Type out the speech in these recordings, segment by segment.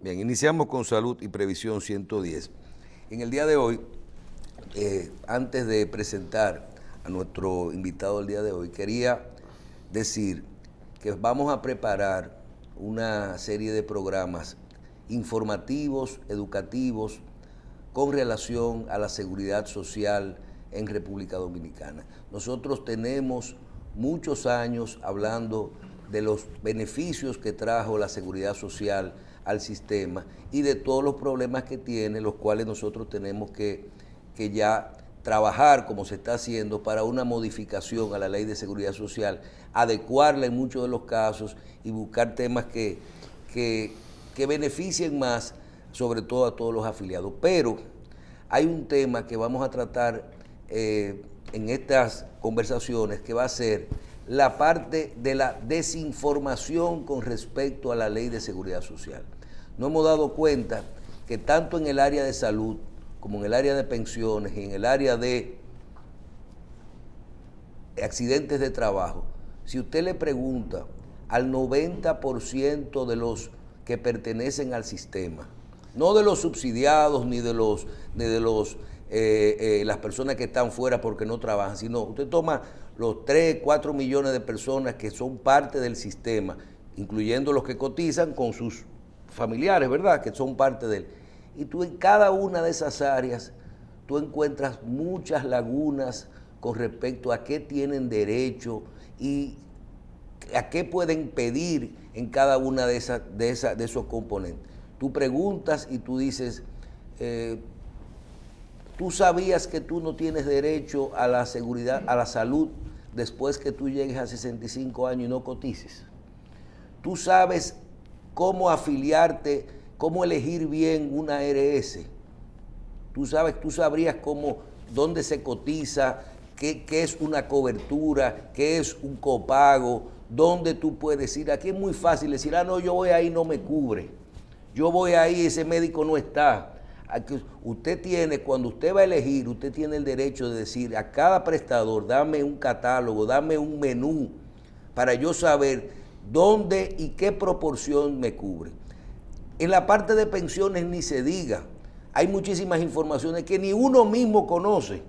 Bien, iniciamos con Salud y Previsión 110. En el día de hoy, antes de presentar a nuestro invitado del día de hoy, quería decir que vamos a preparar una serie de programas informativos, educativos, con relación a la seguridad social en República Dominicana. Nosotros tenemos muchos años hablando de los beneficios que trajo la seguridad social al sistema y de todos los problemas que tiene, los cuales nosotros tenemos que ya trabajar como se está haciendo para una modificación a la ley de seguridad social, adecuarla en muchos de los casos y buscar temas que beneficien más, sobre todo a todos los afiliados. Pero hay un tema que vamos a tratar en estas conversaciones, que va a ser la parte de la desinformación con respecto a la ley de seguridad social. Nos hemos dado cuenta que tanto en el área de salud, como en el área de pensiones y en el área de accidentes de trabajo, si usted le pregunta al 90% de los que pertenecen al sistema, no de los subsidiados ni de las personas que están fuera porque no trabajan, sino usted toma los 3, 4 millones de personas que son parte del sistema, incluyendo los que cotizan con sus familiares, ¿verdad?, que son parte de él. Y tú en cada una de esas áreas, tú encuentras muchas lagunas con respecto a qué tienen derecho y a qué pueden pedir en cada una de esos componentes. Tú preguntas y tú dices, ¿tú sabías que tú no tienes derecho a la seguridad, a la salud, después que tú llegues a 65 años y no cotices? ¿Tú sabes cómo afiliarte, cómo elegir bien una ARS? ¿Tú sabrías dónde se cotiza, qué es una cobertura, qué es un copago, dónde tú puedes ir? Aquí es muy fácil decir, no, yo voy ahí, no me cubre. Yo voy ahí, ese médico no está. Usted tiene, cuando usted va a elegir, usted tiene el derecho de decir a cada prestador, dame un catálogo, dame un menú, para yo saber dónde y qué proporción me cubre. En la parte de pensiones ni se diga. Hay muchísimas informaciones que ni uno mismo conoce.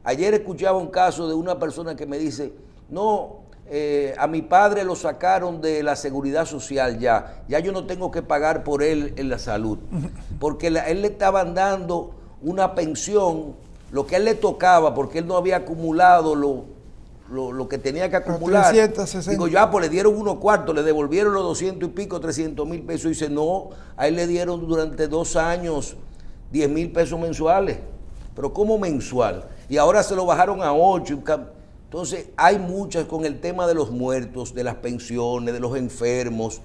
Ayer escuchaba un caso de una persona que me dice, no, a mi padre lo sacaron de la seguridad social ya yo no tengo que pagar por él en la salud, porque él le estaban dando una pensión, lo que a él le tocaba, porque él no había acumulado lo que tenía que acumular. 360. Digo, pues le dieron unos cuartos, le devolvieron los 200 y pico, 300,000 pesos. Y dice, no, a él le dieron durante 2 años 10,000 pesos mensuales. Pero ¿cómo mensual? Y ahora se lo bajaron a 8. Entonces hay muchas, con el tema de los muertos, de las pensiones, de los enfermos,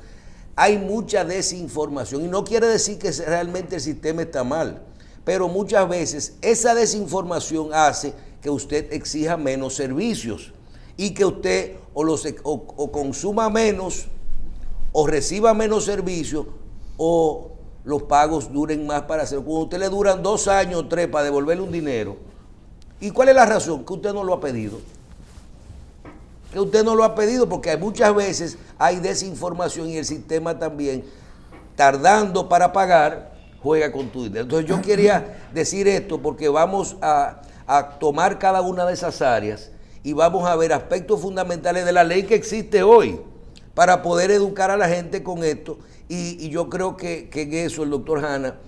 hay mucha desinformación. Y no quiere decir que realmente el sistema está mal, pero muchas veces esa desinformación hace que usted exija menos servicios y que usted o consuma menos o reciba menos servicios o los pagos duren más para hacerlo. Cuando a usted le duran 2 años o 3 para devolverle un dinero, ¿y cuál es la razón? Que usted no lo ha pedido. Que usted no lo ha pedido, porque muchas veces hay desinformación y el sistema también, tardando para pagar, juega con tu dinero. Entonces yo quería decir esto porque vamos a tomar cada una de esas áreas y vamos a ver aspectos fundamentales de la ley que existe hoy para poder educar a la gente con esto. Y yo creo que en eso el doctor Hanna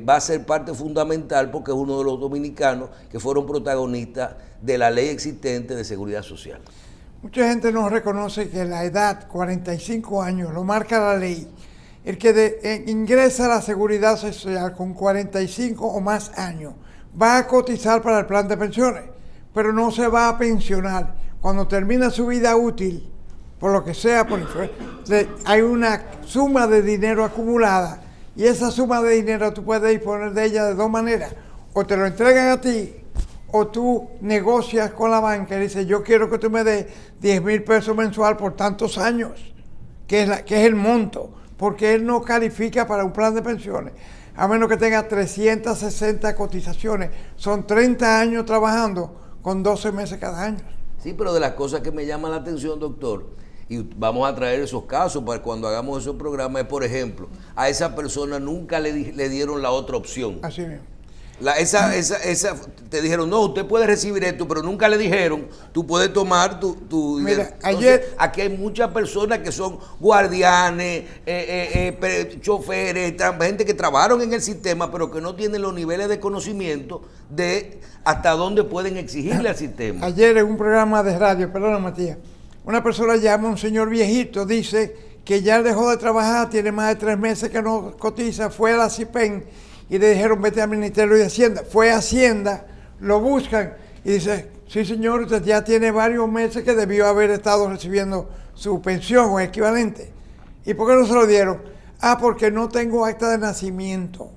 va a ser parte fundamental, porque es uno de los dominicanos que fueron protagonistas de la ley existente de seguridad social. Mucha gente no reconoce que la edad, 45 años, lo marca la ley. El que ingresa a la seguridad social con 45 o más años va a cotizar para el plan de pensiones, pero no se va a pensionar. Cuando termina su vida útil, por lo que sea, hay una suma de dinero acumulada, y esa suma de dinero tú puedes disponer de ella de 2 maneras. O te lo entregan a ti, o tú negocias con la banca y dices, yo quiero que tú me des 10,000 pesos mensual por tantos años, que es el monto, porque él no califica para un plan de pensiones, a menos que tenga 360 cotizaciones. Son 30 años trabajando con 12 meses cada año. Sí, pero de las cosas que me llaman la atención, doctor, y vamos a traer esos casos para cuando hagamos esos programas, por ejemplo, a esa persona nunca le dieron la otra opción. Así mismo. Te dijeron, no, usted puede recibir esto, pero nunca le dijeron, tú puedes tomar tu dinero. Mira, ayer, aquí hay muchas personas que son guardianes, choferes, gente que trabajaron en el sistema, pero que no tienen los niveles de conocimiento de hasta dónde pueden exigirle al sistema. Ayer en un programa de radio, perdona Matías, una persona llama a un señor viejito, dice que ya dejó de trabajar, tiene más de 3 meses que no cotiza, fue a la CIPEN y le dijeron vete al Ministerio de Hacienda. Fue a Hacienda, lo buscan y dice, sí señor, usted ya tiene varios meses que debió haber estado recibiendo su pensión o equivalente. ¿Y por qué no se lo dieron? Ah, porque no tengo acta de nacimiento.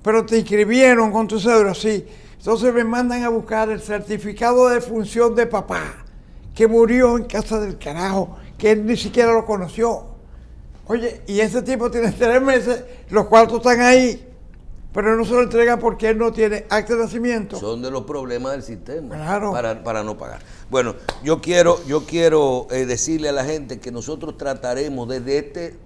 Pero te inscribieron con tu cédula, sí. Entonces me mandan a buscar el certificado de defunción de papá, que murió en casa del carajo, que él ni siquiera lo conoció. Oye, y ese tipo tiene 3 meses, los cuartos están ahí, pero no se lo entregan porque él no tiene acta de nacimiento. Son de los problemas del sistema, claro, para no pagar. Bueno, yo quiero decirle a la gente que nosotros trataremos desde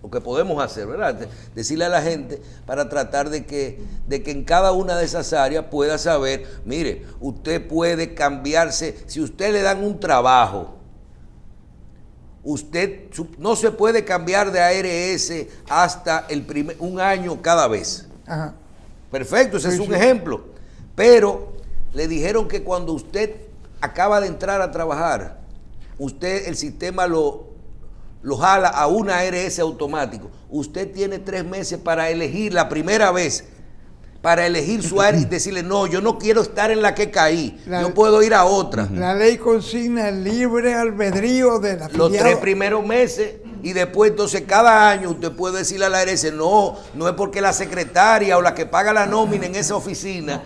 lo que podemos hacer, ¿verdad? Decirle a la gente para tratar de que en cada una de esas áreas pueda saber, mire, usted puede cambiarse, si usted le dan un trabajo, usted no se puede cambiar de ARS hasta un año cada vez. Ajá. Perfecto, ese es un ejemplo. Pero le dijeron que cuando usted acaba de entrar a trabajar, el sistema lo jala a una ARS automático. Usted tiene 3 meses para elegir la primera vez, para elegir su área y decirle, no, yo no quiero estar en la que caí, yo puedo ir a otra. La ley consigna el libre albedrío de la afiliado. Los 3 primeros meses y después entonces cada año usted puede decirle a la ARS, no es porque la secretaria o la que paga la nómina en esa oficina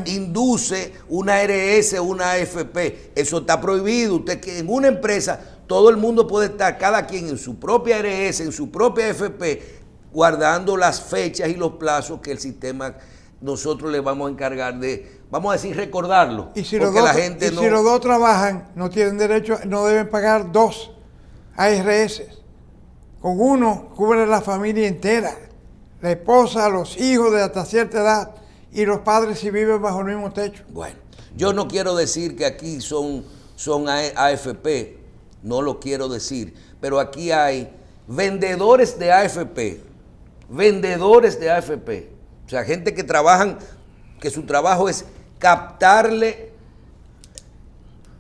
induce una ARS o una AFP. Eso está prohibido. Usted que en una empresa todo el mundo puede estar, cada quien en su propia ARS, en su propia AFP, guardando las fechas y los plazos que el sistema nosotros le vamos a encargar de, vamos a decir, recordarlo. Y si los dos trabajan, no tienen derecho, no deben pagar 2 ARS. Con uno cubre la familia entera, la esposa, los hijos de hasta cierta edad y los padres si viven bajo el mismo techo. Bueno, yo no quiero decir que aquí son AFP, no lo quiero decir, pero aquí hay vendedores de AFP, o sea, gente que trabajan, que su trabajo es captarle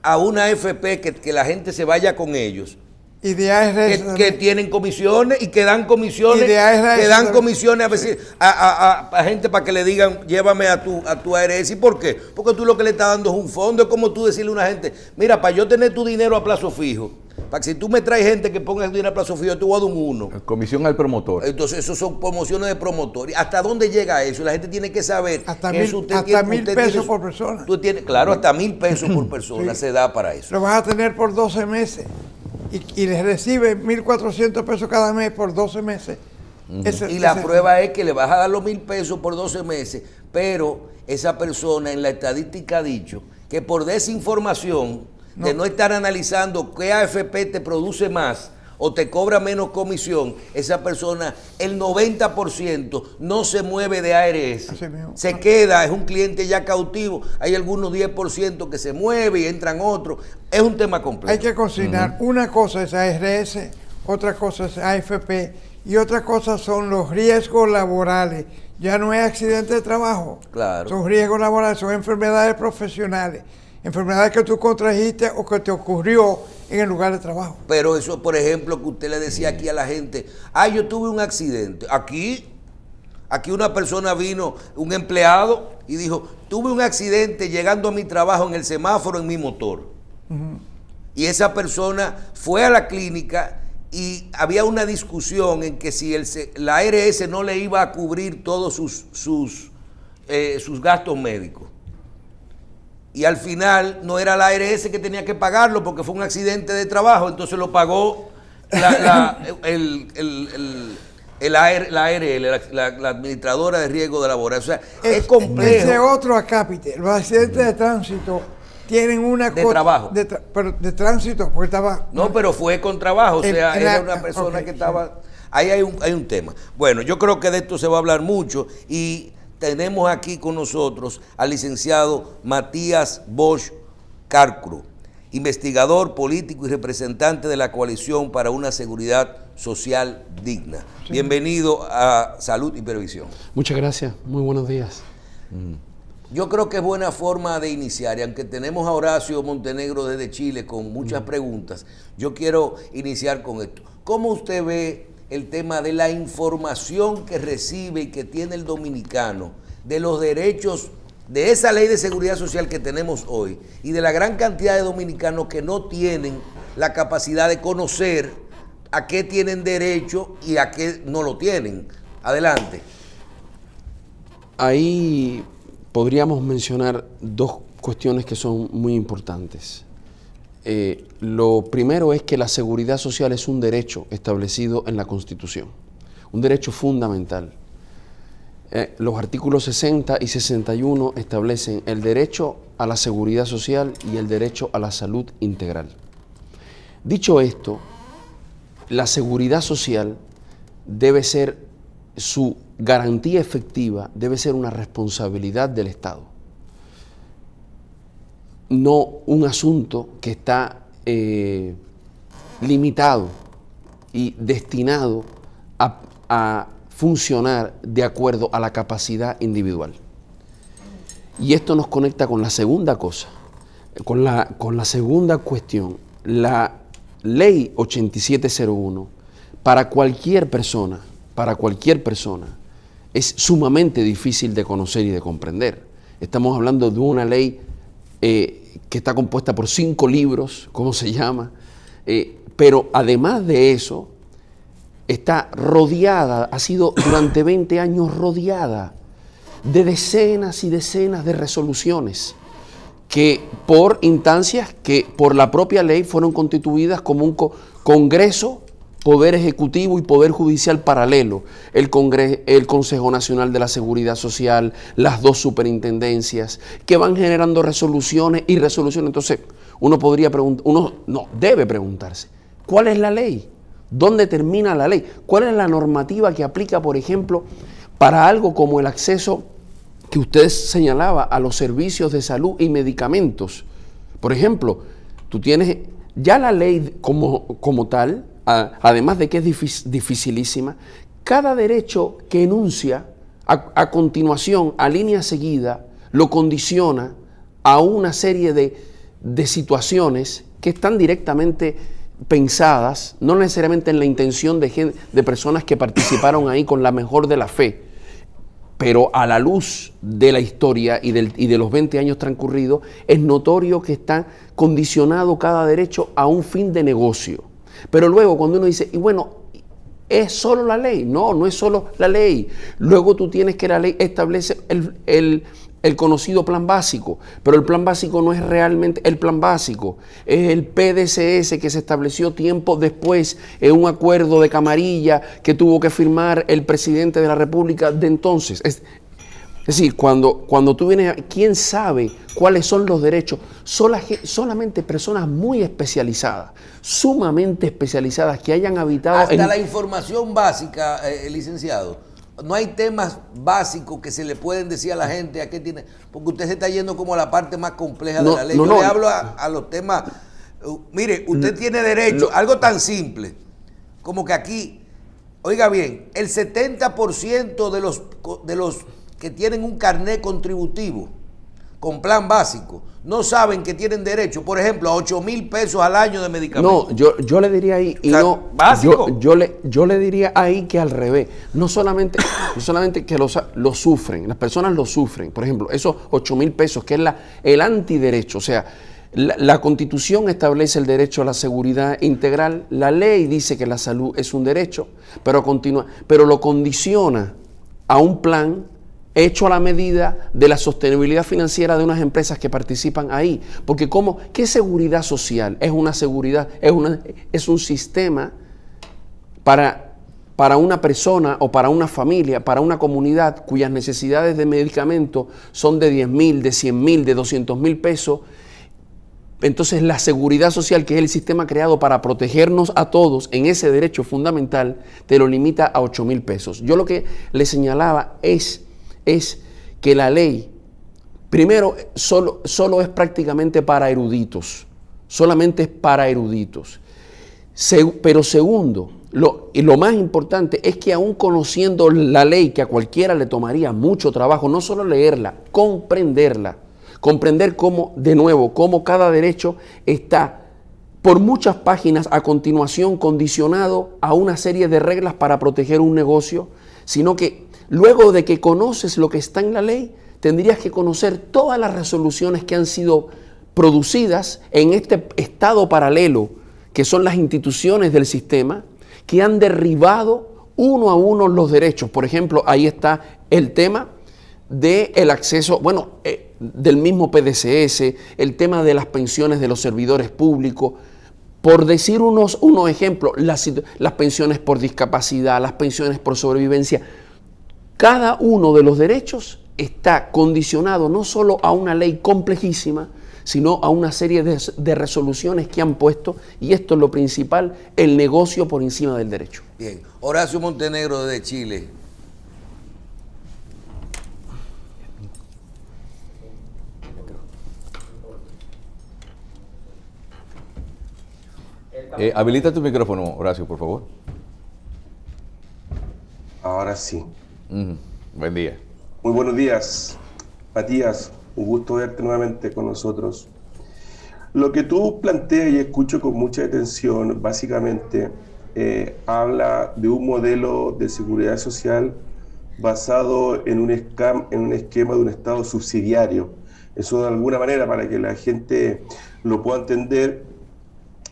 a una AFP que la gente se vaya con ellos. Y de ARS que tienen comisiones y que dan comisiones, a veces a gente para que le digan, llévame a tu ARS. ¿Y por qué? Porque tú lo que le estás dando es un fondo. Es como tú decirle a una gente, mira, para yo tener tu dinero a plazo fijo, para que si tú me traes gente que ponga el dinero a plazo fijo, yo te voy a dar un 1. Comisión al promotor. Entonces, eso son promociones de promotor. ¿Hasta dónde llega eso? La gente tiene que saber. Hasta 1,000 pesos por persona. Claro, hasta 1,000 pesos por persona se da para eso. Lo vas a tener por 12 meses. Y les recibe 1,400 pesos cada mes por 12 meses. Y la prueba es que le vas a dar los 1,000 pesos por 12 meses, pero esa persona en la estadística ha dicho que por desinformación, de no estar analizando qué AFP te produce más o te cobra menos comisión, esa persona, el 90% no se mueve de ARS. Se queda, es un cliente ya cautivo. Hay algunos 10% que se mueve y entran otros. Es un tema complejo. Hay que consignar, una cosa es ARS, otra cosa es AFP y otra cosa son los riesgos laborales. Ya no es accidente de trabajo. Claro. Son riesgos laborales, son enfermedades profesionales. Enfermedades que tú contrajiste o que te ocurrió en el lugar de trabajo. Pero eso, por ejemplo, que usted le decía aquí a la gente, yo tuve un accidente. Aquí una persona vino, un empleado, y dijo, tuve un accidente llegando a mi trabajo en el semáforo en mi motor. Y esa persona fue a la clínica y había una discusión en que si la ARS no le iba a cubrir todos sus gastos médicos. Y al final no era la ARS que tenía que pagarlo porque fue un accidente de trabajo, entonces lo pagó la ARL, la administradora de riesgo de laboral. O sea, es complejo. Ese otro acápite, los accidentes de tránsito tienen una de trabajo. Pero de tránsito, porque estaba... No, pero fue con trabajo, o sea, era una persona okay, que estaba... Ahí hay un tema. Bueno, yo creo que de esto se va a hablar mucho y tenemos aquí con nosotros al licenciado Matías Bosch Cárcuro, investigador político y representante de la Coalición para una Seguridad Social Digna. Sí. Bienvenido a Salud y Previsión. Muchas gracias, muy buenos días. Yo creo que es buena forma de iniciar, y aunque tenemos a Horacio Montenegro desde Chile con muchas preguntas, yo quiero iniciar con esto. ¿Cómo usted ve el tema de la información que recibe y que tiene el dominicano de los derechos de esa ley de seguridad social que tenemos hoy y de la gran cantidad de dominicanos que no tienen la capacidad de conocer a qué tienen derecho y a qué no lo tienen? Adelante. Ahí podríamos mencionar dos cuestiones que son muy importantes. Lo primero es que la seguridad social es un derecho establecido en la Constitución, un derecho fundamental. Los artículos 60 y 61 establecen el derecho a la seguridad social y el derecho a la salud integral. Dicho esto, la seguridad social debe ser, su garantía efectiva debe ser una responsabilidad del Estado, no un asunto que está limitado y destinado a funcionar de acuerdo a la capacidad individual. Y esto nos conecta con la segunda cosa, con la segunda cuestión. La ley 8701 para cualquier persona, es sumamente difícil de conocer y de comprender. Estamos hablando de una ley que está compuesta por 5 libros, ¿cómo se llama? Pero además de eso, está rodeada, ha sido durante 20 años rodeada de decenas y decenas de resoluciones que por instancias que por la propia ley fueron constituidas como un Congreso, Poder Ejecutivo y Poder Judicial paralelo, el Consejo Nacional de la Seguridad Social, las 2 superintendencias, que van generando resoluciones y resoluciones. Entonces, uno debe preguntarse, ¿cuál es la ley? ¿Dónde termina la ley? ¿Cuál es la normativa que aplica, por ejemplo, para algo como el acceso que usted señalaba a los servicios de salud y medicamentos? Por ejemplo, tú tienes ya la ley como tal, además de que es dificilísima, cada derecho que enuncia a continuación, a línea seguida, lo condiciona a una serie de situaciones que están directamente pensadas, no necesariamente en la intención de personas que participaron ahí con la mejor de la fe, pero a la luz de la historia y de los 20 años transcurridos, es notorio que está condicionado cada derecho a un fin de negocio. Pero luego cuando uno dice, y bueno, ¿es solo la ley? No, no es solo la ley. Luego tú tienes que la ley establece el conocido plan básico, pero el plan básico no es realmente el plan básico, es el PDCS que se estableció tiempo después en un acuerdo de camarilla que tuvo que firmar el presidente de la República de entonces. Es decir, cuando tú vienes, ¿quién sabe cuáles son los derechos? Solamente personas muy especializadas, sumamente especializadas, que hayan habitado... Hasta la información básica, licenciado. No hay temas básicos que se le pueden decir a la gente a qué tiene, porque usted se está yendo como a la parte más compleja de la ley. Yo le hablo a los temas. Mire, usted tiene derecho, algo tan simple como que aquí, oiga bien, el 70% de los que tienen un carnet contributivo con plan básico no saben que tienen derecho, por ejemplo, a 8,000 pesos al año de medicamentos. No, yo le diría ahí, y no, básico. Yo le diría ahí que al revés, no solamente que lo sufren, las personas lo sufren, por ejemplo, esos 8,000 pesos, que es el antiderecho, o sea, la Constitución establece el derecho a la seguridad integral, la ley dice que la salud es un derecho, pero lo condiciona a un plan hecho a la medida de la sostenibilidad financiera de unas empresas que participan ahí. Porque ¿qué seguridad social? Es una seguridad, es un sistema para una persona o para una familia, para una comunidad cuyas necesidades de medicamentos son de 10,000, de 100,000, de 200,000 pesos, entonces la seguridad social, que es el sistema creado para protegernos a todos en ese derecho fundamental, te lo limita a 8,000 pesos. Yo lo que le señalaba es que la ley, primero, solo es prácticamente para eruditos, solamente es para eruditos. Pero segundo, y lo más importante es que aún conociendo la ley, que a cualquiera le tomaría mucho trabajo, no solo leerla, comprenderla, comprender cómo, de nuevo, cómo cada derecho está por muchas páginas a continuación condicionado a una serie de reglas para proteger un negocio, sino que luego de que conoces lo que está en la ley, tendrías que conocer todas las resoluciones que han sido producidas en este estado paralelo, que son las instituciones del sistema, que han derribado uno a uno los derechos. Por ejemplo, ahí está el tema del acceso, del mismo PDCS, el tema de las pensiones de los servidores públicos, por decir unos ejemplos, las pensiones por discapacidad, las pensiones por sobrevivencia. Cada uno de los derechos está condicionado no solo a una ley complejísima, sino a una serie de resoluciones que han puesto, y esto es lo principal, el negocio por encima del derecho. Bien, Horacio Montenegro de Chile. Habilita tu micrófono, Horacio, por favor. Ahora sí. Buen día. Muy buenos días, Matías. Un gusto verte nuevamente con nosotros. Lo que tú planteas y escucho con mucha atención, básicamente, habla de un modelo de seguridad social basado en un esquema de un Estado subsidiario. Eso, de alguna manera, para que la gente lo pueda entender,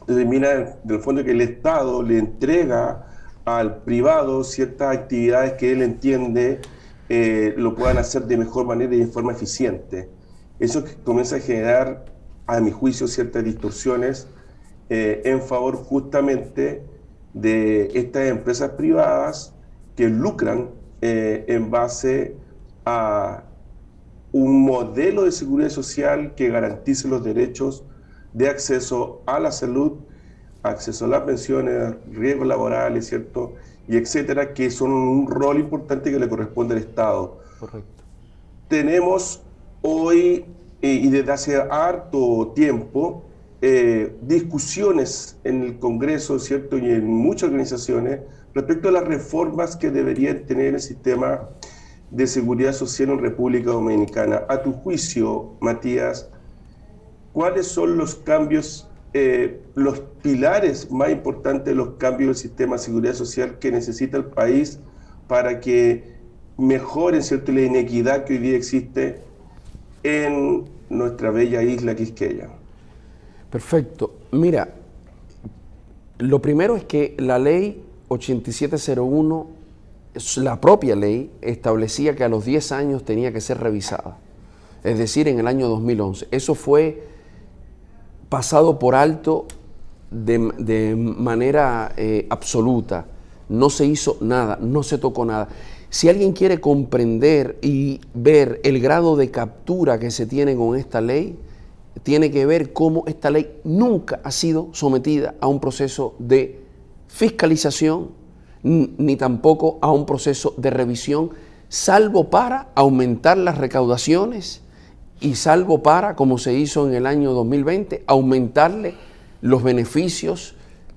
determina del fondo que el Estado le entrega al privado ciertas actividades que él entiende lo puedan hacer de mejor manera y de forma eficiente. Eso comienza a generar, a mi juicio, ciertas distorsiones en favor justamente de estas empresas privadas que lucran en base a un modelo de seguridad social que garantice los derechos de acceso a la salud, acceso a las pensiones, riesgos laborales, ¿cierto? Y etcétera, que son un rol importante que le corresponde al Estado. Correcto. Tenemos hoy, y desde hace harto tiempo, discusiones en el Congreso, ¿cierto? Y en muchas organizaciones respecto a las reformas que deberían tener el sistema de seguridad social en República Dominicana. A tu juicio, Matías, ¿cuáles son los cambios, los pilares más importantes de los cambios del sistema de seguridad social que necesita el país para que mejoren, ¿cierto?, la inequidad que hoy día existe en nuestra bella isla Quisqueya? Perfecto. Mira, lo primero es que la ley 8701, la propia ley, establecía que a los 10 años tenía que ser revisada. Es decir, en el año 2011. Eso fue pasado por alto de manera absoluta. No se hizo nada, no se tocó nada. Si alguien quiere comprender y ver el grado de captura que se tiene con esta ley, tiene que ver cómo esta ley nunca ha sido sometida a un proceso de fiscalización, ni tampoco a un proceso de revisión, salvo para aumentar las recaudaciones y salvo para, como se hizo en el año 2020, aumentarle los beneficios,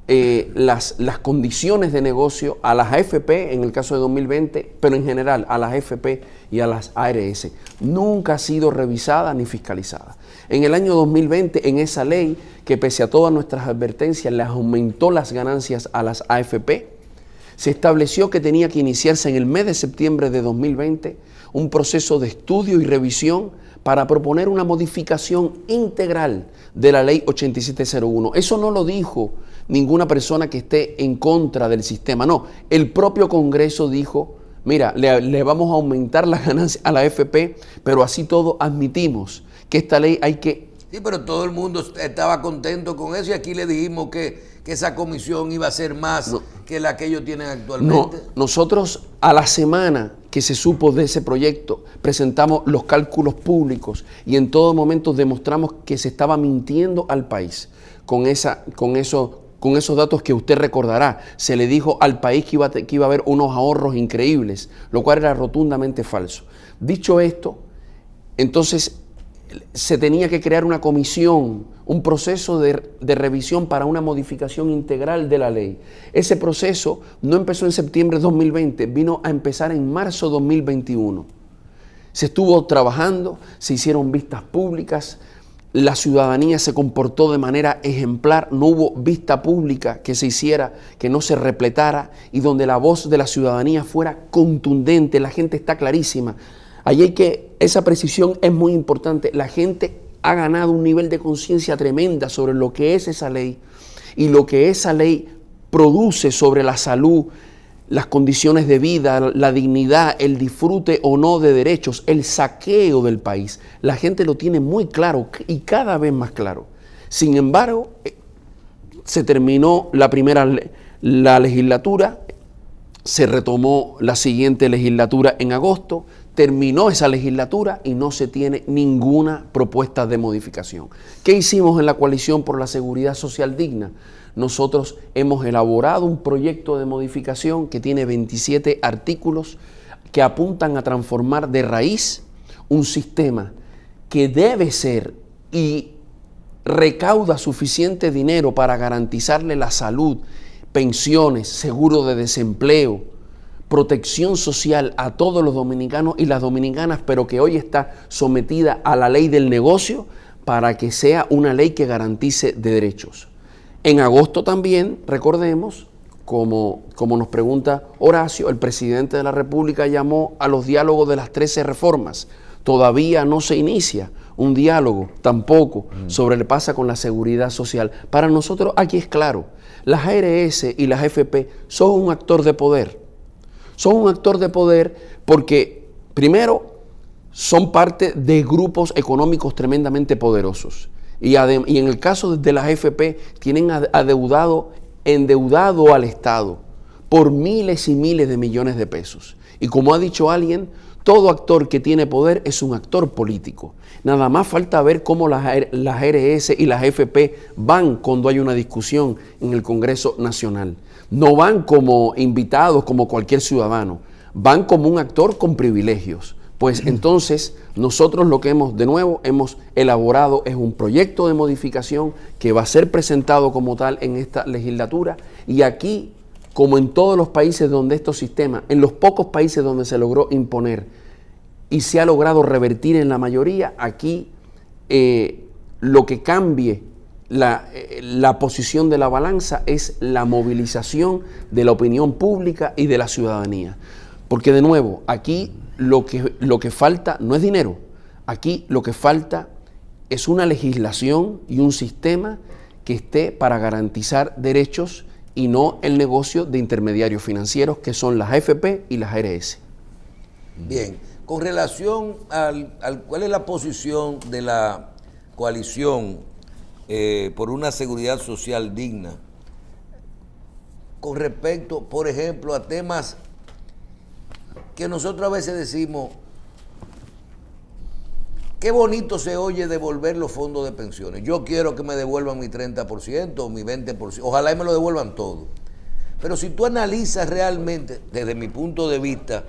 las condiciones de negocio a las AFP en el caso de 2020, pero en general a las AFP y a las ARS. Nunca ha sido revisada ni fiscalizada. En el año 2020, en esa ley, que pese a todas nuestras advertencias, les aumentó las ganancias a las AFP, se estableció que tenía que iniciarse en el mes de septiembre de 2020 un proceso de estudio y revisión para proponer una modificación integral de la ley 8701. Eso no lo dijo ninguna persona que esté en contra del sistema, no. El propio Congreso dijo, mira, le vamos a aumentar las ganancias a la AFP, pero así todo admitimos que esta ley hay que... Sí, pero todo el mundo estaba contento con eso y aquí le dijimos que esa comisión iba a ser más que la que ellos tienen actualmente. No, nosotros a la semana que se supo de ese proyecto, presentamos los cálculos públicos y en todo momento demostramos que se estaba mintiendo al país con esos datos que usted recordará. Se le dijo al país que iba a haber unos ahorros increíbles, lo cual era rotundamente falso. Dicho esto, entonces se tenía que crear una comisión, un proceso de revisión para una modificación integral de la ley. Ese proceso no empezó en septiembre de 2020, vino a empezar en marzo de 2021. Se estuvo trabajando, se hicieron vistas públicas, la ciudadanía se comportó de manera ejemplar, no hubo vista pública que se hiciera, que no se repletara y donde la voz de la ciudadanía fuera contundente. La gente está clarísima. Esa precisión es muy importante. La gente ha ganado un nivel de conciencia tremenda sobre lo que es esa ley y lo que esa ley produce sobre la salud, las condiciones de vida, la dignidad, el disfrute o no de derechos, el saqueo del país. La gente lo tiene muy claro y cada vez más claro. Sin embargo, se terminó la legislatura, se retomó la siguiente legislatura en agosto, terminó esa legislatura y no se tiene ninguna propuesta de modificación. ¿Qué hicimos en la Coalición por la Seguridad Social Digna? Nosotros hemos elaborado un proyecto de modificación que tiene 27 artículos que apuntan a transformar de raíz un sistema que debe ser y recauda suficiente dinero para garantizarle la salud, pensiones, seguro de desempleo, protección social a todos los dominicanos y las dominicanas, pero que hoy está sometida a la ley del negocio para que sea una ley que garantice derechos. En agosto también, recordemos, como nos pregunta Horacio, el presidente de la República llamó a los diálogos de las 13 reformas. Todavía no se inicia un diálogo tampoco sobre lo que pasa con la seguridad social. Para nosotros aquí es claro, las ARS y las AFP son un actor de poder. Son un actor de poder porque, primero, son parte de grupos económicos tremendamente poderosos. Y en el caso de las AFP, tienen endeudado al Estado por miles y miles de millones de pesos. Y como ha dicho alguien, todo actor que tiene poder es un actor político. Nada más falta ver cómo las ARS y las AFP van cuando hay una discusión en el Congreso Nacional. No van como invitados, como cualquier ciudadano. Van como un actor con privilegios. Pues entonces nosotros lo que hemos elaborado es un proyecto de modificación que va a ser presentado como tal en esta legislatura y aquí, como en todos los países donde estos sistemas, en los pocos países donde se logró imponer y se ha logrado revertir en la mayoría, aquí lo que cambie la posición de la balanza es la movilización de la opinión pública y de la ciudadanía. Porque de nuevo, aquí lo que falta no es dinero, aquí lo que falta es una legislación y un sistema que esté para garantizar derechos y no el negocio de intermediarios financieros que son las AFP y las ARS. Bien, con relación ¿cuál es la posición de la coalición por una seguridad social digna con respecto, por ejemplo, a temas que nosotros a veces decimos, qué bonito se oye devolver los fondos de pensiones? Yo quiero que me devuelvan mi 30% o mi 20%, ojalá y me lo devuelvan todo. Pero si tú analizas realmente, desde mi punto de vista,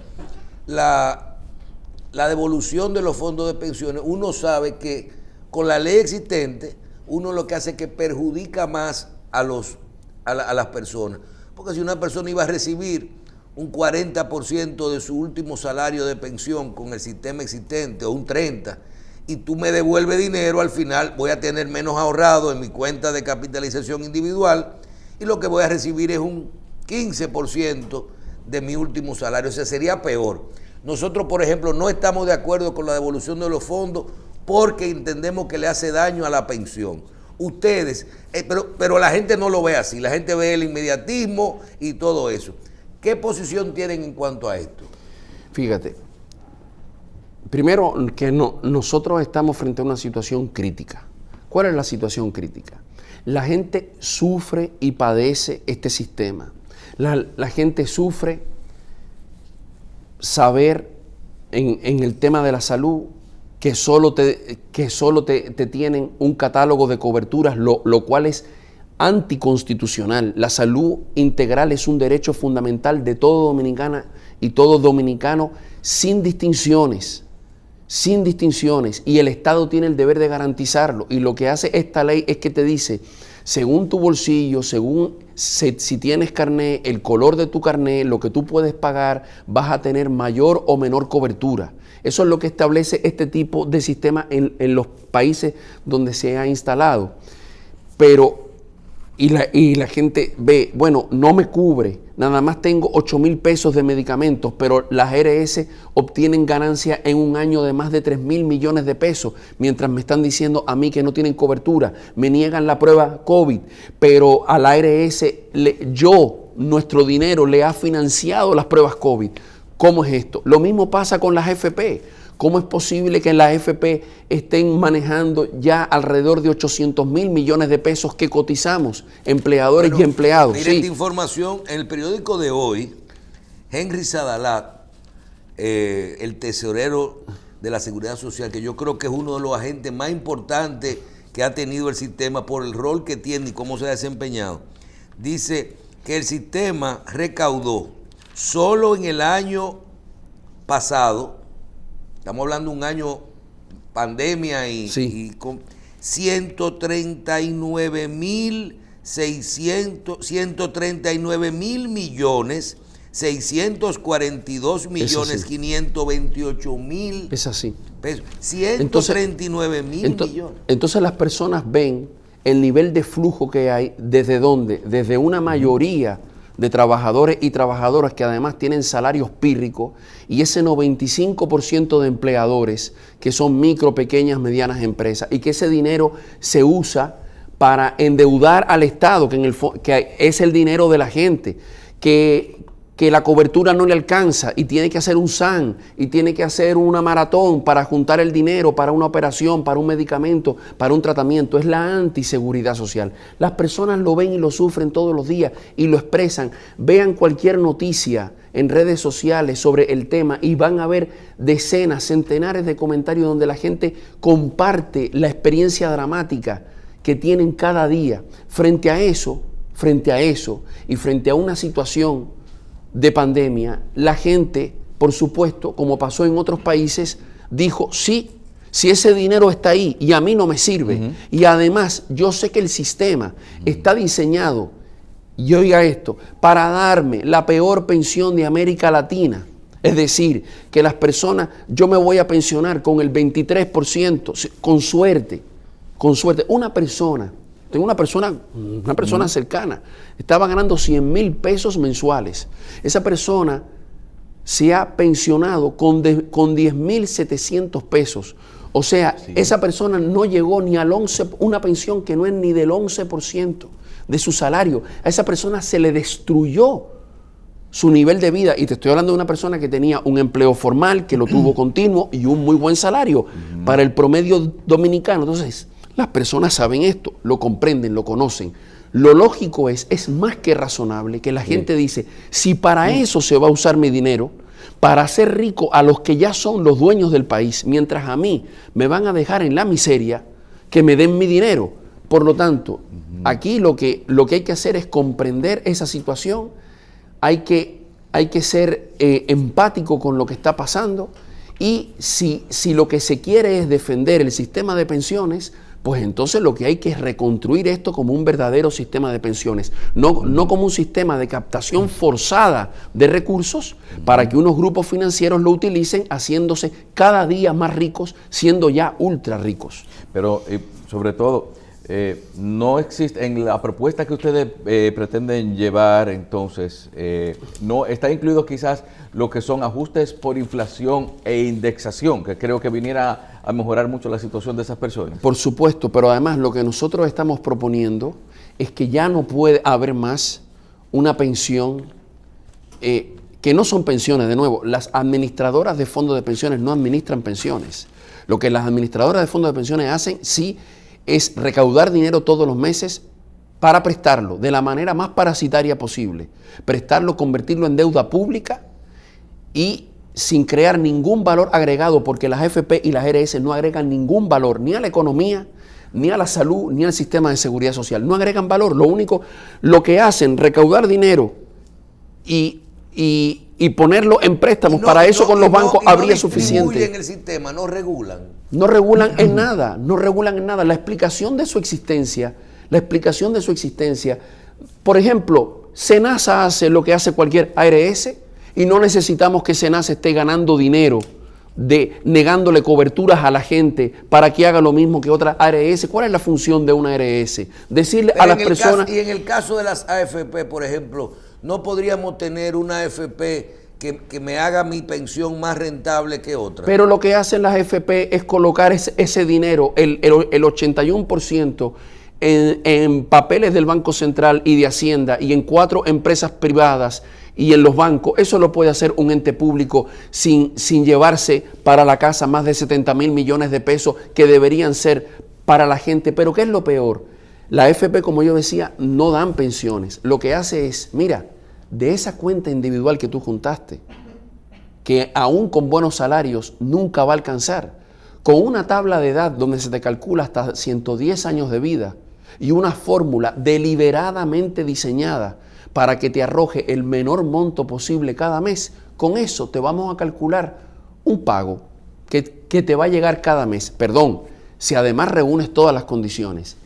la devolución de los fondos de pensiones, uno sabe que con la ley existente, uno lo que hace es que perjudica más a las personas. Porque si una persona iba a recibir un 40% de su último salario de pensión con el sistema existente o un 30%, y tú me devuelves dinero, al final voy a tener menos ahorrado en mi cuenta de capitalización individual y lo que voy a recibir es un 15% de mi último salario. O sea, sería peor. Nosotros, por ejemplo, no estamos de acuerdo con la devolución de los fondos porque entendemos que le hace daño a la pensión. Ustedes, pero la gente no lo ve así, la gente ve el inmediatismo y todo eso. ¿Qué posición tienen en cuanto a esto? Fíjate, primero que nosotros estamos frente a una situación crítica. ¿Cuál es la situación crítica? La gente sufre y padece este sistema. La gente sufre saber en el tema de la salud que solo te tienen un catálogo de coberturas, lo cual es anticonstitucional. La salud integral es un derecho fundamental de todo dominicana y todo dominicano sin distinciones, y el Estado tiene el deber de garantizarlo. Y lo que hace esta ley es que te dice, según tu bolsillo, según si tienes carné, el color de tu carné, lo que tú puedes pagar, vas a tener mayor o menor cobertura. Eso es lo que establece este tipo de sistema en los países donde se ha instalado. Pero y la gente ve, bueno, no me cubre, nada más tengo 8,000 pesos de medicamentos, pero las ARS obtienen ganancia en un año de más de 3,000 millones de pesos, mientras me están diciendo a mí que no tienen cobertura, me niegan la prueba COVID, pero a la ARS nuestro dinero le ha financiado las pruebas COVID. ¿Cómo es esto? Lo mismo pasa con las AFP. ¿Cómo es posible que en la AFP estén manejando ya alrededor de 800,000 millones de pesos que cotizamos, empleadores y empleados? Mira esta información, en el periódico de hoy, Henry Sadalat, el tesorero de la Seguridad Social, que yo creo que es uno de los agentes más importantes que ha tenido el sistema por el rol que tiene y cómo se ha desempeñado, dice que el sistema recaudó solo en el año pasado, estamos hablando de un año pandemia y con 139 mil millones, 642 millones, 528 mil. Es así. Pesos. 139 mil millones. Entonces las personas ven el nivel de flujo que hay, ¿desde dónde? Desde una mayoría de trabajadores y trabajadoras que además tienen salarios pírricos, y ese 95% de empleadores que son micro, pequeñas, medianas empresas, y que ese dinero se usa para endeudar al Estado, que es el dinero de la gente, que la cobertura no le alcanza y tiene que hacer un SAN y tiene que hacer una maratón para juntar el dinero para una operación, para un medicamento, para un tratamiento. Es la antiseguridad social. Las personas lo ven y lo sufren todos los días y lo expresan. Vean cualquier noticia en redes sociales sobre el tema y van a ver decenas, centenares de comentarios donde la gente comparte la experiencia dramática que tienen cada día. Frente a eso y frente a una situación de pandemia, la gente, por supuesto, como pasó en otros países, dijo, sí, si ese dinero está ahí y a mí no me sirve, y además yo sé que el sistema está diseñado, y oiga esto, para darme la peor pensión de América Latina, es decir, que las personas, yo me voy a pensionar con el 23%, con suerte, tengo una persona cercana, estaba ganando 100,000 pesos mensuales. Esa persona se ha pensionado con 10,700 pesos. O sea, esa persona no llegó ni al 11%, una pensión que no es ni del 11% de su salario. A esa persona se le destruyó su nivel de vida. Y te estoy hablando de una persona que tenía un empleo formal, que lo tuvo continuo y un muy buen salario para el promedio dominicano. Entonces, las personas saben esto, lo comprenden, lo conocen. Lo lógico es más que razonable que la gente dice, si para eso se va a usar mi dinero, para hacer rico a los que ya son los dueños del país, mientras a mí me van a dejar en la miseria, que me den mi dinero. Por lo tanto, aquí lo que hay que hacer es comprender esa situación, hay que ser empático con lo que está pasando, y si lo que se quiere es defender el sistema de pensiones, pues entonces lo que hay que es reconstruir esto como un verdadero sistema de pensiones, no como un sistema de captación forzada de recursos para que unos grupos financieros lo utilicen haciéndose cada día más ricos, siendo ya ultra ricos. Pero sobre todo, no existe, en la propuesta que ustedes pretenden llevar, entonces, no está incluido quizás lo que son ajustes por inflación e indexación, que creo que viniera a mejorar mucho la situación de esas personas. Por supuesto, pero además lo que nosotros estamos proponiendo es que ya no puede haber más una pensión, que no son pensiones, de nuevo, las administradoras de fondos de pensiones no administran pensiones. Lo que las administradoras de fondos de pensiones hacen, sí, es recaudar dinero todos los meses para prestarlo de la manera más parasitaria posible. Prestarlo, convertirlo en deuda pública y sin crear ningún valor agregado, porque las AFP y las ARS no agregan ningún valor ni a la economía, ni a la salud, ni al sistema de seguridad social. No agregan valor. Lo que hacen, recaudar dinero y ponerlo en préstamos. Para eso con los bancos habría suficiente. No distribuyen el sistema, no regulan. No regulan en nada, no regulan en nada. La explicación de su existencia, por ejemplo, SENASA hace lo que hace cualquier ARS y no necesitamos que SENASA esté ganando dinero negándole coberturas a la gente para que haga lo mismo que otra ARS. ¿Cuál es la función de una ARS? Decirle a las personas... Y en el caso de las AFP, por ejemplo, ¿no podríamos tener una AFP que me haga mi pensión más rentable que otra? Pero lo que hacen las AFP es colocar ese dinero, el 81%, en papeles del Banco Central y de Hacienda y en 4 empresas privadas y en los bancos. Eso lo puede hacer un ente público sin llevarse para la casa más de 70,000 millones de pesos que deberían ser para la gente. Pero ¿qué es lo peor? La AFP, como yo decía, no dan pensiones. Lo que hace es, mira, de esa cuenta individual que tú juntaste, que aún con buenos salarios nunca va a alcanzar, con una tabla de edad donde se te calcula hasta 110 años de vida y una fórmula deliberadamente diseñada para que te arroje el menor monto posible cada mes, con eso te vamos a calcular un pago que te va a llegar cada mes. Perdón, si además reúnes todas las condiciones.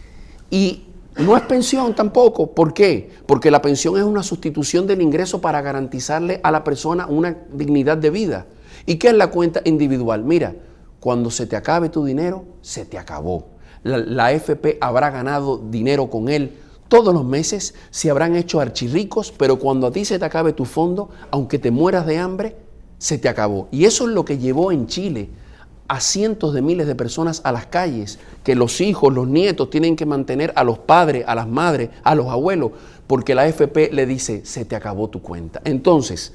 Y no es pensión tampoco. ¿Por qué? Porque la pensión es una sustitución del ingreso para garantizarle a la persona una dignidad de vida. ¿Y qué es la cuenta individual? Mira, cuando se te acabe tu dinero, se te acabó. La AFP habrá ganado dinero con él todos los meses, se habrán hecho archirricos, pero cuando a ti se te acabe tu fondo, aunque te mueras de hambre, se te acabó. Y eso es lo que llevó en Chile a cientos de miles de personas a las calles, que los hijos, los nietos tienen que mantener a los padres, a las madres, a los abuelos, porque la AFP le dice, se te acabó tu cuenta. Entonces,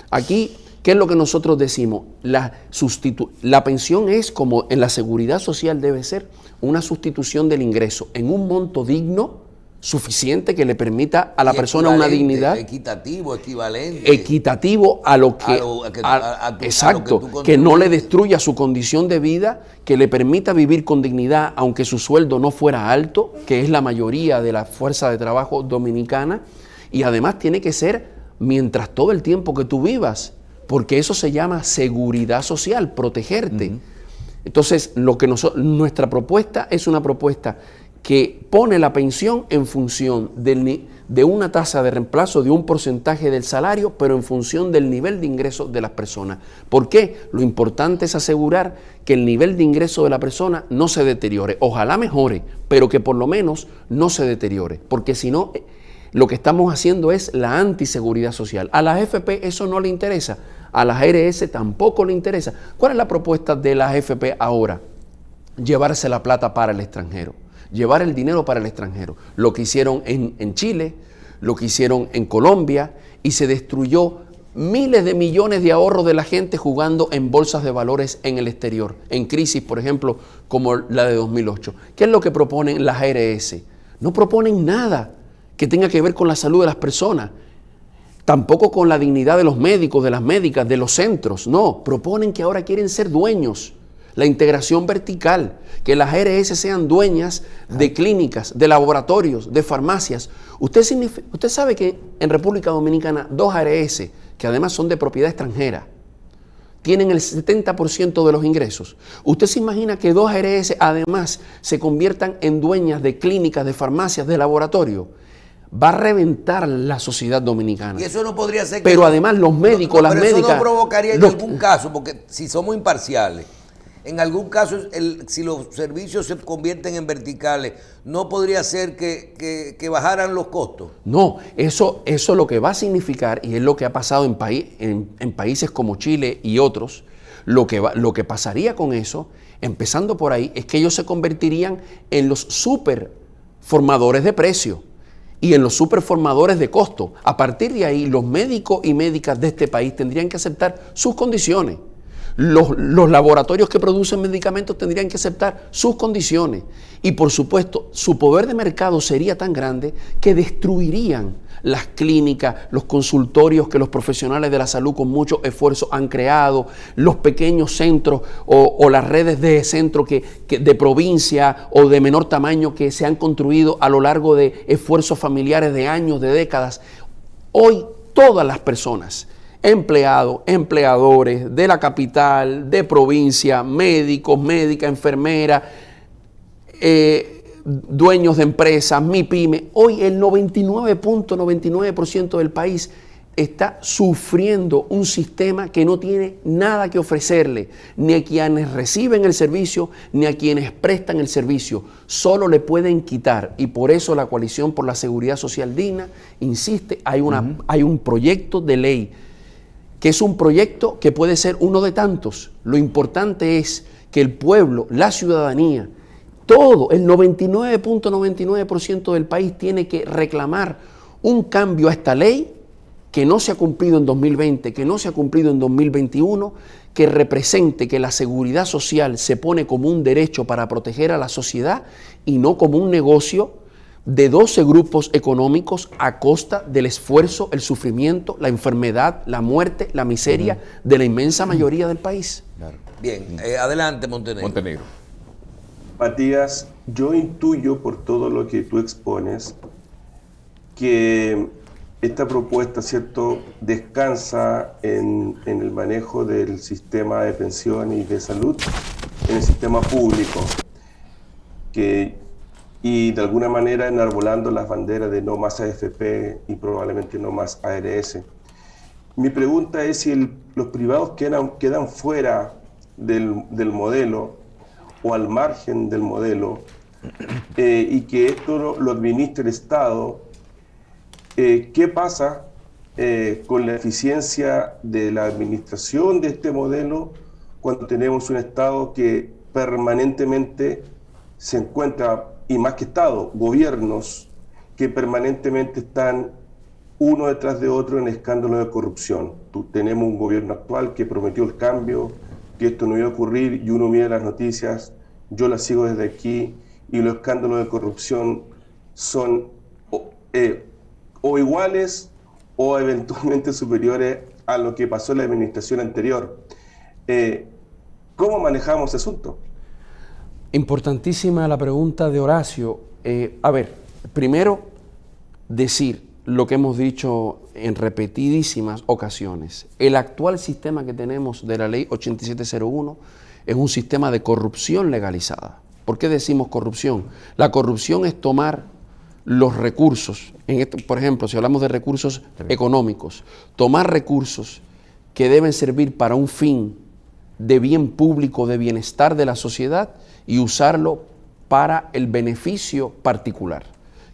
aquí, ¿qué es lo que nosotros decimos? La pensión es, como en la seguridad social debe ser, una sustitución del ingreso en un monto digno, suficiente, que le permita a la persona una dignidad. Equitativo, equivalente. Equitativo a lo que... exacto, que no le destruya su condición de vida, que le permita vivir con dignidad, aunque su sueldo no fuera alto, que es la mayoría de la fuerza de trabajo dominicana, y además tiene que ser mientras todo el tiempo que tú vivas, porque eso se llama seguridad social, protegerte. Entonces, nuestra propuesta es una propuesta que pone la pensión en función de una tasa de reemplazo, de un porcentaje del salario, pero en función del nivel de ingreso de las personas. ¿Por qué? Lo importante es asegurar que el nivel de ingreso de la persona no se deteriore. Ojalá mejore, pero que por lo menos no se deteriore, porque si no, lo que estamos haciendo es la antiseguridad social. A las AFP eso no le interesa, a las ARS tampoco le interesa. ¿Cuál es la propuesta de las AFP ahora? Llevarse la plata para el extranjero. Llevar el dinero para el extranjero. Lo que hicieron en Chile, lo que hicieron en Colombia, y se destruyó miles de millones de ahorros de la gente jugando en bolsas de valores en el exterior, en crisis, por ejemplo, como la de 2008. ¿Qué es lo que proponen las ARS? No proponen nada que tenga que ver con la salud de las personas, tampoco con la dignidad de los médicos, de las médicas, de los centros. No, proponen que ahora quieren ser dueños. La integración vertical, que las ARS sean dueñas de clínicas, de laboratorios, de farmacias. Usted sabe que en República Dominicana 2 ARS, que además son de propiedad extranjera, tienen el 70% de los ingresos. ¿Usted se imagina que 2 ARS además se conviertan en dueñas de clínicas, de farmacias, de laboratorio? Va a reventar la sociedad dominicana. Y eso no podría ser... Pero además los médicos, las médicas... Eso no provocaría en algún caso, porque si somos imparciales, en algún caso, si los servicios se convierten en verticales, ¿no podría ser que bajaran los costos? No, eso lo que va a significar, y es lo que ha pasado en países como Chile y otros, lo que pasaría con eso, empezando por ahí, es que ellos se convertirían en los superformadores de precio y en los superformadores de costo. A partir de ahí, los médicos y médicas de este país tendrían que aceptar sus condiciones. Los laboratorios que producen medicamentos tendrían que aceptar sus condiciones. Y por supuesto, su poder de mercado sería tan grande que destruirían las clínicas, los consultorios que los profesionales de la salud con mucho esfuerzo han creado, los pequeños centros o las redes de centros de provincia o de menor tamaño que se han construido a lo largo de esfuerzos familiares de años, de décadas. Hoy todas las personas, empleados, empleadores de la capital, de provincia, médicos, médicas, enfermeras, dueños de empresas, MIPYME, hoy el 99.99% del país está sufriendo un sistema que no tiene nada que ofrecerle, ni a quienes reciben el servicio, ni a quienes prestan el servicio. Solo le pueden quitar, y por eso la Coalición por la Seguridad Social Digna insiste, hay un proyecto de ley, que es un proyecto que puede ser uno de tantos. Lo importante es que el pueblo, la ciudadanía, todo, el 99.99% del país tiene que reclamar un cambio a esta ley que no se ha cumplido en 2020, que no se ha cumplido en 2021, que represente que la seguridad social se pone como un derecho para proteger a la sociedad y no como un negocio de 12 grupos económicos a costa del esfuerzo, el sufrimiento, la enfermedad, la muerte, la miseria de la inmensa mayoría del país. Claro. Bien, adelante Montenegro. Matías, yo intuyo por todo lo que tú expones que esta propuesta, ¿cierto?, descansa en el manejo del sistema de pensión y de salud, en el sistema público, y de alguna manera enarbolando las banderas de no más AFP y probablemente no más ARS. Mi pregunta es si los privados quedan fuera del modelo o al margen del modelo, y que esto lo administre el Estado. ¿Qué pasa con la eficiencia de la administración de este modelo cuando tenemos un Estado que permanentemente se encuentra, y más que Estado, gobiernos que permanentemente están uno detrás de otro en escándalos de corrupción? Tenemos un gobierno actual que prometió el cambio, que esto no iba a ocurrir, y uno mira las noticias, yo las sigo desde aquí, y los escándalos de corrupción son o iguales o eventualmente superiores a lo que pasó en la administración anterior. ¿Cómo manejamos ese asunto? Importantísima la pregunta de Horacio. A ver, primero decir lo que hemos dicho en repetidísimas ocasiones. El actual sistema que tenemos de la ley 8701 es un sistema de corrupción legalizada. ¿Por qué decimos corrupción? La corrupción es tomar los recursos, por ejemplo, si hablamos de recursos económicos, tomar recursos que deben servir para un fin de bien público, de bienestar de la sociedad, y usarlo para el beneficio particular.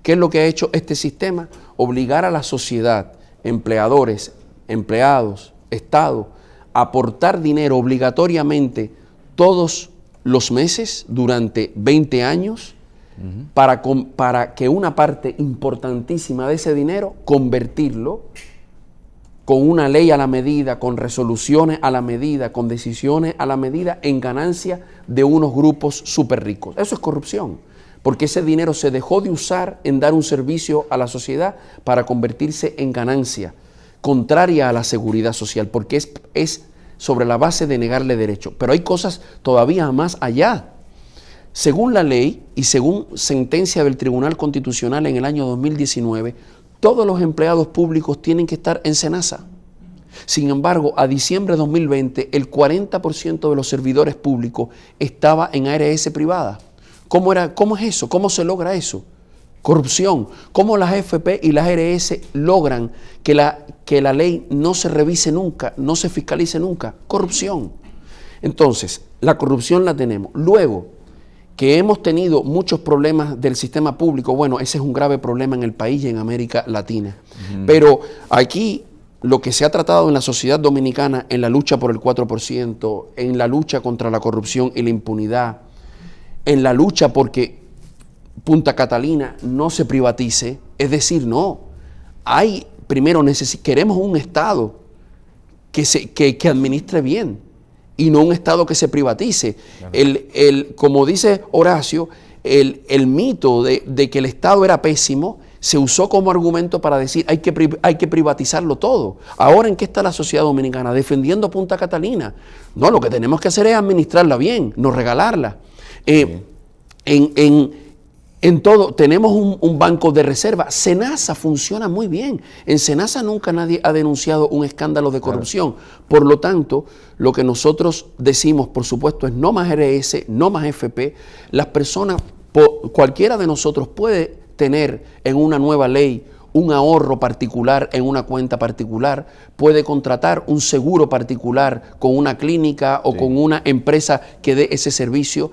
¿Qué es lo que ha hecho este sistema? Obligar a la sociedad, empleadores, empleados, Estado, a aportar dinero obligatoriamente todos los meses durante 20 años para que una parte importantísima de ese dinero convertirlo con una ley a la medida, con resoluciones a la medida, con decisiones a la medida, en ganancia de unos grupos súper ricos. Eso es corrupción, porque ese dinero se dejó de usar en dar un servicio a la sociedad para convertirse en ganancia, contraria a la seguridad social, porque es sobre la base de negarle derecho. Pero hay cosas todavía más allá. Según la ley y según sentencia del Tribunal Constitucional en el año 2019, todos los empleados públicos tienen que estar en SENASA. Sin embargo, a diciembre de 2020, el 40% de los servidores públicos estaba en ARS privada. ¿Cómo es eso? ¿Cómo se logra eso? Corrupción. ¿Cómo las AFP y las ARS logran que la ley no se revise nunca, no se fiscalice nunca? Corrupción. Entonces, la corrupción la tenemos. Luego, que hemos tenido muchos problemas del sistema público, bueno, ese es un grave problema en el país y en América Latina. Pero aquí lo que se ha tratado en la sociedad dominicana, en la lucha por el 4%, en la lucha contra la corrupción y la impunidad, en la lucha porque Punta Catalina no se privatice, es decir, no, queremos un Estado que administre bien, y no un Estado que se privatice. Claro. Como dice Horacio, el mito de que el Estado era pésimo se usó como argumento para decir hay que privatizarlo todo. Ahora, ¿en qué está la sociedad dominicana? Defendiendo Punta Catalina. No, lo que tenemos que hacer es administrarla bien, no regalarla. En todo, tenemos un banco de reserva. SENASA funciona muy bien. En SENASA nunca nadie ha denunciado un escándalo de corrupción. Por lo tanto, lo que nosotros decimos, por supuesto, es no más RS, no más FP. Las personas, cualquiera de nosotros puede tener en una nueva ley un ahorro particular en una cuenta particular, puede contratar un seguro particular con una clínica o con una empresa que dé ese servicio.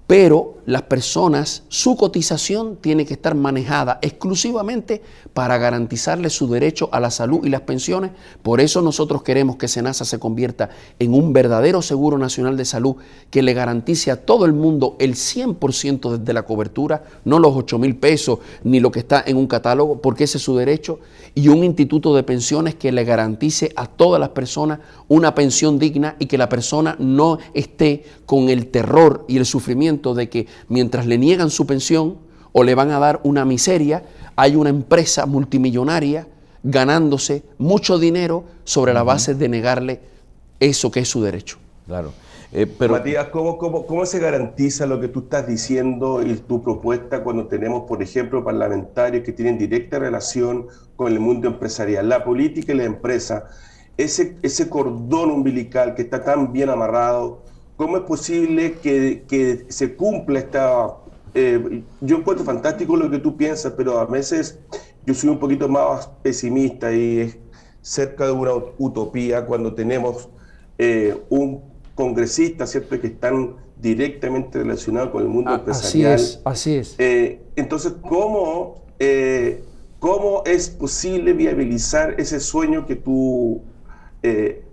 Pero las personas, su cotización tiene que estar manejada exclusivamente para garantizarle su derecho a la salud y las pensiones. Por eso nosotros queremos que SENASA se convierta en un verdadero seguro nacional de salud que le garantice a todo el mundo el 100% desde la cobertura, no los 8,000 pesos ni lo que está en un catálogo, porque ese es su derecho, y un instituto de pensiones que le garantice a todas las personas una pensión digna y que la persona no esté con el terror y el sufrimiento de que mientras le niegan su pensión o le van a dar una miseria, hay una empresa multimillonaria ganándose mucho dinero sobre la base de negarle eso que es su derecho. Claro. Pero Matías, ¿cómo se garantiza lo que tú estás diciendo y tu propuesta cuando tenemos, por ejemplo, parlamentarios que tienen directa relación con el mundo empresarial, la política y la empresa, ese cordón umbilical que está tan bien amarrado? ¿Cómo es posible que se cumpla esta... yo encuentro fantástico lo que tú piensas, pero a veces yo soy un poquito más pesimista y es cerca de una utopía cuando tenemos un congresista, ¿cierto?, que están directamente relacionados con el mundo empresarial. Así es. Entonces, ¿cómo es posible viabilizar ese sueño que tú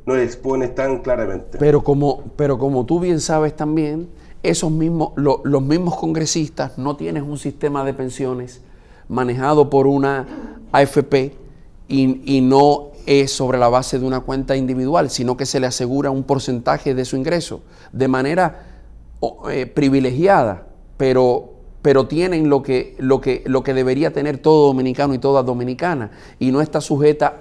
nos expones tan claramente? Pero como tú bien sabes también, los mismos congresistas no tienen un sistema de pensiones manejado por una AFP y no es sobre la base de una cuenta individual, sino que se le asegura un porcentaje de su ingreso de manera privilegiada, pero tienen lo que debería tener todo dominicano y toda dominicana, y no está sujeta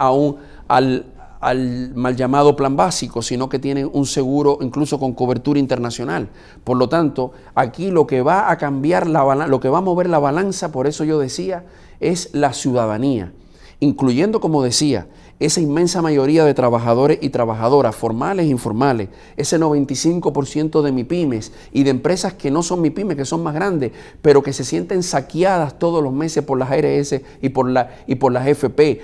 al mal llamado plan básico, sino que tienen un seguro incluso con cobertura internacional. Por lo tanto, aquí lo que va a cambiar lo que va a mover la balanza, por eso yo decía, es la ciudadanía, incluyendo, como decía, esa inmensa mayoría de trabajadores y trabajadoras, formales e informales, ese 95% de MIPYMES y de empresas que no son MIPYMES, que son más grandes, pero que se sienten saqueadas todos los meses por las ARS y por las FP.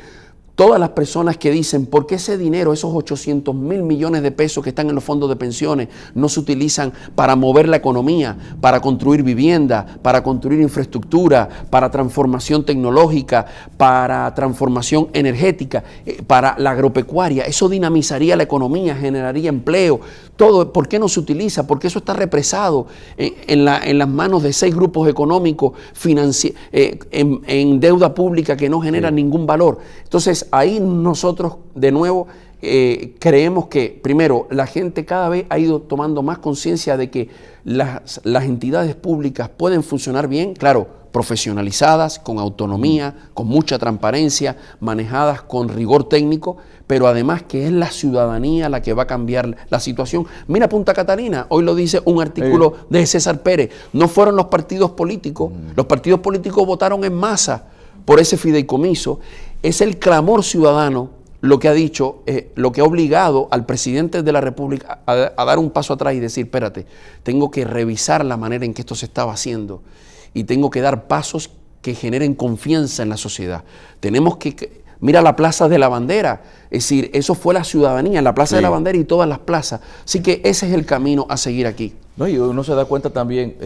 Todas las personas que dicen, ¿por qué ese dinero, esos 800,000 millones de pesos que están en los fondos de pensiones, no se utilizan para mover la economía, para construir vivienda, para construir infraestructura, para transformación tecnológica, para transformación energética, para la agropecuaria? Eso dinamizaría la economía, generaría empleo. Todo, ¿por qué no se utiliza? Porque eso está represado en las manos de 6 grupos económicos en deuda pública que no genera ningún valor. Entonces, ahí nosotros, de nuevo, creemos que, primero, la gente cada vez ha ido tomando más conciencia de que las entidades públicas pueden funcionar bien, claro, profesionalizadas, con autonomía, con mucha transparencia, manejadas con rigor técnico, pero además que es la ciudadanía la que va a cambiar la situación. Mira Punta Catalina, hoy lo dice un artículo de César Pérez, no fueron los partidos políticos votaron en masa por ese fideicomiso. Es el clamor ciudadano lo que ha dicho, lo que ha obligado al presidente de la República a dar un paso atrás y decir, espérate, tengo que revisar la manera en que esto se estaba haciendo y tengo que dar pasos que generen confianza en la sociedad. Tenemos que... Mira la Plaza de la Bandera, es decir, eso fue la ciudadanía, la Plaza de la Bandera y todas las plazas. Así que ese es el camino a seguir aquí. No, y uno se da cuenta también,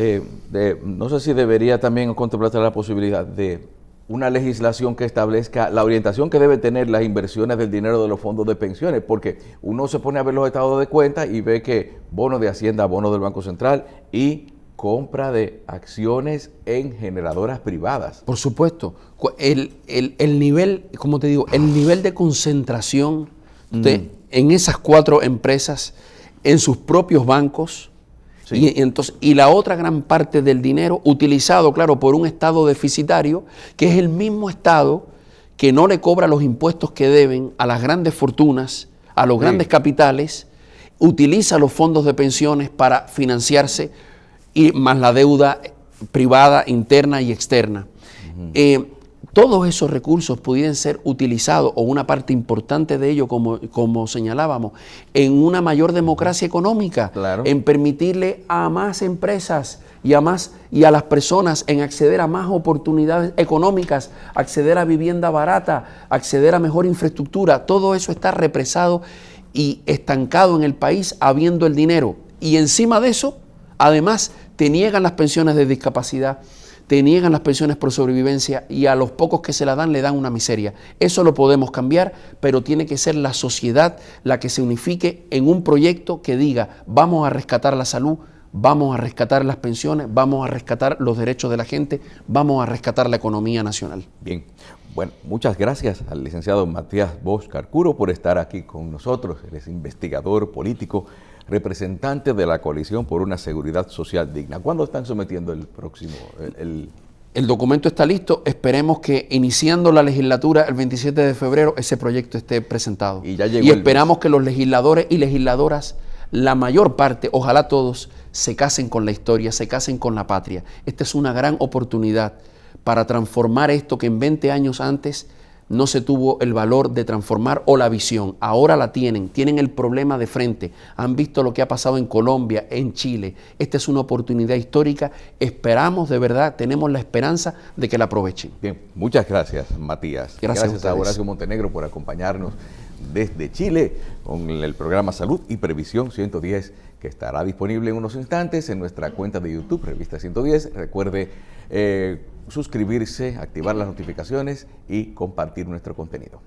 no sé si debería también contemplarse la posibilidad de una legislación que establezca la orientación que deben tener las inversiones del dinero de los fondos de pensiones, porque uno se pone a ver los estados de cuenta y ve que bono de Hacienda, bono del Banco Central y compra de acciones en generadoras privadas. Por supuesto, el nivel, como te digo, el nivel de concentración en esas 4 empresas, en sus propios bancos, Sí. Y la otra gran parte del dinero utilizado, claro, por un Estado deficitario, que es el mismo Estado que no le cobra los impuestos que deben a las grandes fortunas, a los grandes capitales, utiliza los fondos de pensiones para financiarse, y más la deuda privada, interna y externa. Todos esos recursos pudieran ser utilizados, o una parte importante de ello, como señalábamos, en una mayor democracia económica, Claro. en permitirle a más empresas y a las personas en acceder a más oportunidades económicas, acceder a vivienda barata, acceder a mejor infraestructura. Todo eso está represado y estancado en el país, habiendo el dinero. Y encima de eso, además, te niegan las pensiones de discapacidad, te niegan las pensiones por sobrevivencia, y a los pocos que se la dan le dan una miseria. Eso lo podemos cambiar, pero tiene que ser la sociedad la que se unifique en un proyecto que diga: vamos a rescatar la salud, vamos a rescatar las pensiones, vamos a rescatar los derechos de la gente, vamos a rescatar la economía nacional. Bien, bueno, muchas gracias al licenciado Matías Bosch Carcuro por estar aquí con nosotros. Él es investigador político, representante de la Coalición por una Seguridad Social Digna. ¿Cuándo están sometiendo el próximo? El documento está listo. Esperemos que iniciando la legislatura el 27 de febrero ese proyecto esté presentado. Y ya llegó y esperamos que los legisladores y legisladoras, la mayor parte, ojalá todos, se casen con la historia, se casen con la patria. Esta es una gran oportunidad para transformar esto que en 20 años antes no se tuvo el valor de transformar, o la visión. Ahora la tienen el problema de frente, han visto lo que ha pasado en Colombia, en Chile. Esta es una oportunidad histórica, esperamos de verdad, tenemos la esperanza de que la aprovechen. Bien, muchas gracias, Matías. Gracias a Horacio Montenegro por acompañarnos desde Chile con el programa Salud y Previsión 110, que estará disponible en unos instantes en nuestra cuenta de YouTube, Revista 110. Recuerde suscribirse, activar las notificaciones y compartir nuestro contenido.